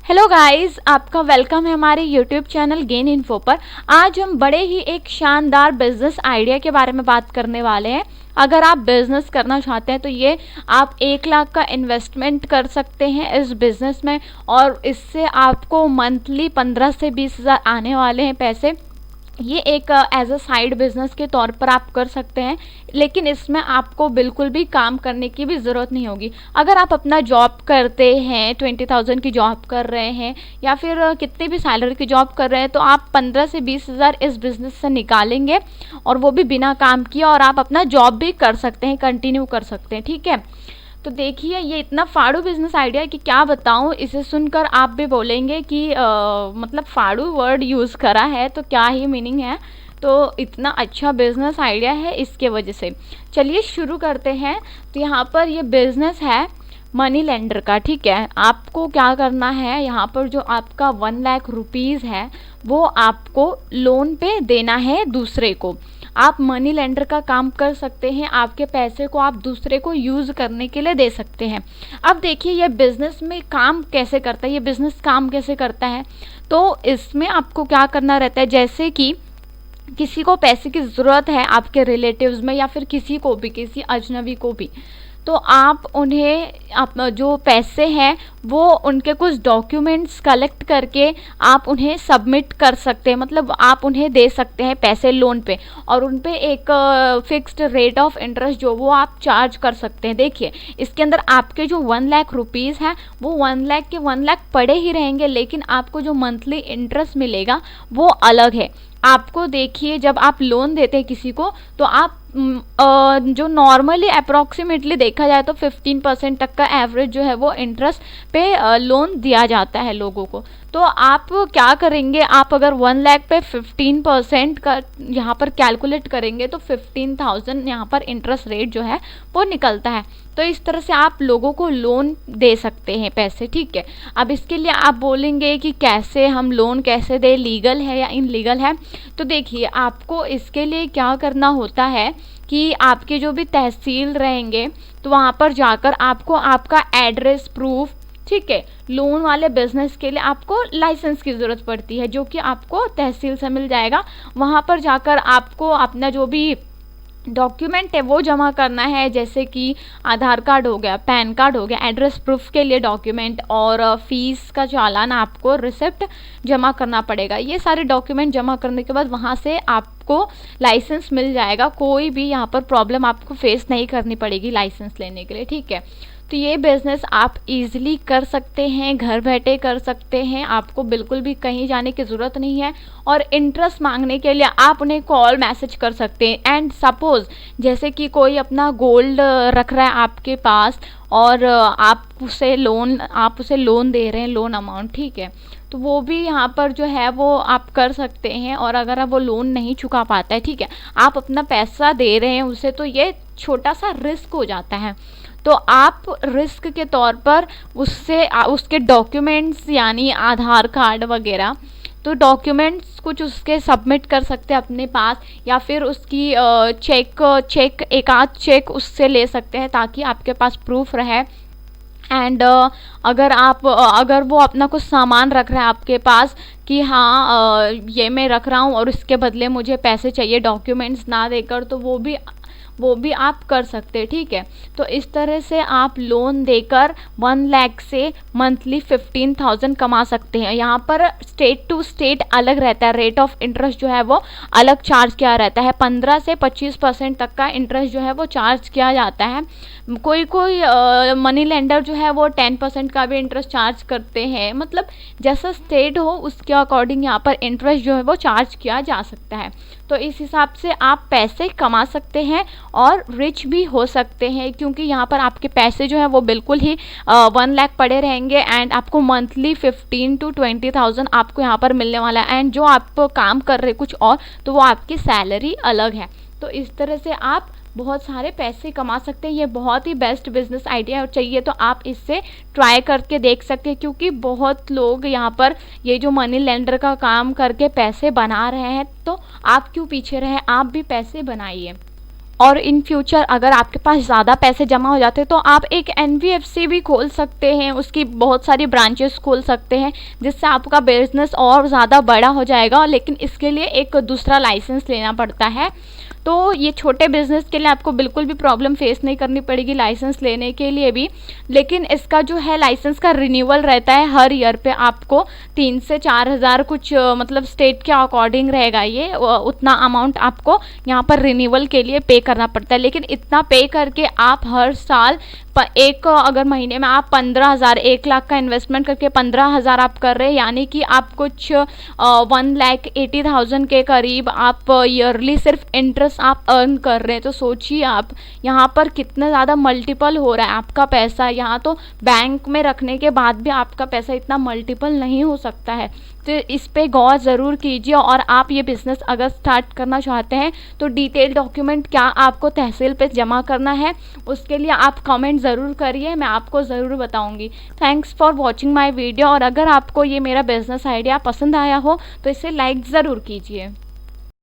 Hello guys, आपका welcome है हमारे यूट्यूब चैनल गेन इन्फो पर। आज हम बड़े ही एक शानदार बिजनेस आइडिया के बारे में बात करने वाले हैं। अगर आप बिजनेस करना चाहते हैं तो ये आप 1 लाख का इन्वेस्टमेंट कर सकते हैं इस बिज़नेस में, और इससे आपको मंथली 15 से 20 हज़ार आने वाले हैं पैसे। ये एक एज अ साइड बिजनेस के तौर पर आप कर सकते हैं, लेकिन इसमें आपको बिल्कुल भी काम करने की भी ज़रूरत नहीं होगी। अगर आप अपना जॉब करते हैं, 20,000 की जॉब कर रहे हैं या फिर कितनी भी सैलरी की जॉब कर रहे हैं, तो आप 15 से 20 हज़ार इस बिज़नेस से निकालेंगे, और वो भी बिना काम किए, और आप अपना जॉब भी कर सकते हैं, कंटिन्यू कर सकते हैं। ठीक है, तो देखिए ये इतना फाड़ू बिजनेस आइडिया है कि क्या बताऊँ। इसे सुनकर आप भी बोलेंगे कि मतलब फाड़ू वर्ड यूज़ करा है तो क्या ही मीनिंग है। तो इतना अच्छा बिजनेस आइडिया है इसके वजह से। चलिए शुरू करते हैं। तो यहाँ पर ये बिजनेस है मनी लेंडर का। ठीक है, आपको क्या करना है, यहाँ पर जो आपका 1 लाख रुपीज़ है वो आपको लोन पे देना है दूसरे को। आप मनी लेंडर का काम कर सकते हैं, आपके पैसे को आप दूसरे को यूज़ करने के लिए दे सकते हैं। अब देखिए ये बिज़नेस में काम कैसे करता है, ये बिज़नेस काम कैसे करता है। तो इसमें आपको क्या करना रहता है, जैसे कि किसी को पैसे की ज़रूरत है आपके रिलेटिव्स में, या फिर किसी को भी, किसी अजनबी को भी, तो आप उन्हें जो पैसे हैं वो उनके कुछ डॉक्यूमेंट्स कलेक्ट करके आप उन्हें सबमिट कर सकते हैं। मतलब आप उन्हें दे सकते हैं पैसे लोन पे, और उन पे एक फिक्स्ड रेट ऑफ इंटरेस्ट जो वो आप चार्ज कर सकते हैं। देखिए इसके अंदर आपके जो 1 लाख रुपीज़ हैं वो 1 लाख के 1 लाख पड़े ही रहेंगे, लेकिन आपको जो मंथली इंटरेस्ट मिलेगा वो अलग है। आपको देखिए जब आप लोन देते हैं किसी को, तो आप जो नॉर्मली अप्रॉक्सीमेटली देखा जाए तो 15% तक का एवरेज जो है वो इंटरेस्ट पे लोन दिया जाता है लोगों को। तो आप क्या करेंगे, आप अगर 1 लाख पे 15% का यहाँ पर कैलकुलेट करेंगे तो 15,000 यहाँ पर इंटरेस्ट रेट जो है वो निकलता है। तो इस तरह से आप लोगों को लोन दे सकते हैं पैसे। ठीक है, अब इसके लिए आप बोलेंगे कि कैसे हम लोन कैसे दें, लीगल है या इनलीगल है। तो देखिए आपको इसके लिए क्या करना होता है कि आपके जो भी तहसील रहेंगे तो वहाँ पर जाकर आपको आपका एड्रेस प्रूफ, ठीक है, लोन वाले बिजनेस के लिए आपको लाइसेंस की ज़रूरत पड़ती है जो कि आपको तहसील से मिल जाएगा। वहाँ पर जाकर आपको अपना जो भी डॉक्यूमेंट है वो जमा करना है, जैसे कि आधार कार्ड हो गया, पैन कार्ड हो गया, एड्रेस प्रूफ के लिए डॉक्यूमेंट, और फीस का चालान आपको रिसिप्ट जमा करना पड़ेगा। ये सारे डॉक्यूमेंट जमा करने के बाद वहाँ से आपको लाइसेंस मिल जाएगा। कोई भी यहाँ पर प्रॉब्लम आपको फेस नहीं करनी पड़ेगी लाइसेंस लेने के लिए। ठीक है, तो ये बिज़नेस आप इजीली कर सकते हैं, घर बैठे कर सकते हैं, आपको बिल्कुल भी कहीं जाने की ज़रूरत नहीं है। और इंटरेस्ट मांगने के लिए आप उन्हें कॉल मैसेज कर सकते हैं। एंड सपोज़ जैसे कि कोई अपना गोल्ड रख रहा है आपके पास, और आप उसे लोन दे रहे हैं, लोन अमाउंट, ठीक है, तो वो भी यहाँ पर जो है वो आप कर सकते हैं। और अगर आप वो लोन नहीं चुका पाता है, ठीक है, आप अपना पैसा दे रहे हैं उसे, तो ये छोटा सा रिस्क हो जाता है। तो आप रिस्क के तौर पर उसके डॉक्यूमेंट्स यानी आधार कार्ड वगैरह, तो डॉक्यूमेंट्स कुछ उसके सबमिट कर सकते हैं अपने पास, या फिर उसकी एक आध चेक उससे ले सकते हैं ताकि आपके पास प्रूफ रहे। एंड अगर वो अपना कुछ सामान रख रहा है आपके पास कि हाँ ये मैं रख रहा हूँ और इसके बदले मुझे पैसे चाहिए डॉक्यूमेंट्स ना देकर, तो वो भी आप कर सकते हैं। ठीक है, तो इस तरह से आप लोन देकर 1 लाख से मंथली 15,000 कमा सकते हैं। यहाँ पर स्टेट टू स्टेट अलग रहता है, रेट ऑफ इंटरेस्ट जो है वो अलग चार्ज किया रहता है। 15 से 25% तक का इंटरेस्ट जो है वो चार्ज किया जाता है। कोई मनी लेंडर जो है वो 10% का भी इंटरेस्ट चार्ज करते हैं। मतलब जैसा स्टेट हो उसके अकॉर्डिंग यहाँ पर इंटरेस्ट जो है वो चार्ज किया जा सकता है। तो इस हिसाब से आप पैसे कमा सकते हैं और रिच भी हो सकते हैं, क्योंकि यहाँ पर आपके पैसे जो हैं वो बिल्कुल ही 1 लाख पड़े रहेंगे, एंड आपको मंथली 15 to 20,000 आपको यहाँ पर मिलने वाला है। एंड जो आप काम कर रहे कुछ और, तो वो आपकी सैलरी अलग है। तो इस तरह से आप बहुत सारे पैसे कमा सकते हैं। ये बहुत ही बेस्ट बिजनेस आइडिया चाहिए तो आप इससे ट्राई करके देख सकते हैं, क्योंकि बहुत लोग यहाँ पर ये जो मनी लेंडर का काम करके पैसे बना रहे हैं, तो आप क्यों पीछे रहे, आप भी पैसे बनाइए। और इन फ्यूचर अगर आपके पास ज़्यादा पैसे जमा हो जाते हैं तो आप एक एनबीएफसी भी खोल सकते हैं, उसकी बहुत सारी ब्रांचेस खोल सकते हैं, जिससे आपका बिजनेस और ज़्यादा बड़ा हो जाएगा। लेकिन इसके लिए एक दूसरा लाइसेंस लेना पड़ता है। तो ये छोटे बिजनेस के लिए आपको बिल्कुल भी प्रॉब्लम फेस नहीं करनी पड़ेगी लाइसेंस लेने के लिए भी। लेकिन इसका जो है लाइसेंस का रिन्यूअल रहता है हर ईयर पे, आपको 3 से 4 हज़ार कुछ मतलब स्टेट के अकॉर्डिंग रहेगा ये, उतना अमाउंट आपको यहाँ पर रिन्यूअल के लिए पे करना पड़ता है। लेकिन इतना पे करके आप हर साल एक अगर महीने में आप 15,000 1 लाख का इन्वेस्टमेंट करके 15,000 आप कर रहे हैं, यानी कि आप कुछ 1,80,000 के करीब आप ईयरली सिर्फ इंटरेस्ट आप अर्न कर रहे हैं। तो सोचिए आप यहाँ पर कितना ज़्यादा मल्टीपल हो रहा है आपका पैसा। यहाँ तो बैंक में रखने के बाद भी आपका पैसा इतना मल्टीपल नहीं हो सकता है। तो इस पे गौर ज़रूर कीजिए। और आप ये बिज़नेस अगर स्टार्ट करना चाहते हैं तो डिटेल डॉक्यूमेंट क्या आपको तहसील पे जमा करना है, उसके लिए आप कमेंट ज़रूर करिए, मैं आपको ज़रूर बताऊंगी। Thanks for watching my video. और अगर आपको ये मेरा बिज़नेस आइडिया पसंद आया हो तो इसे लाइक ज़रूर कीजिए।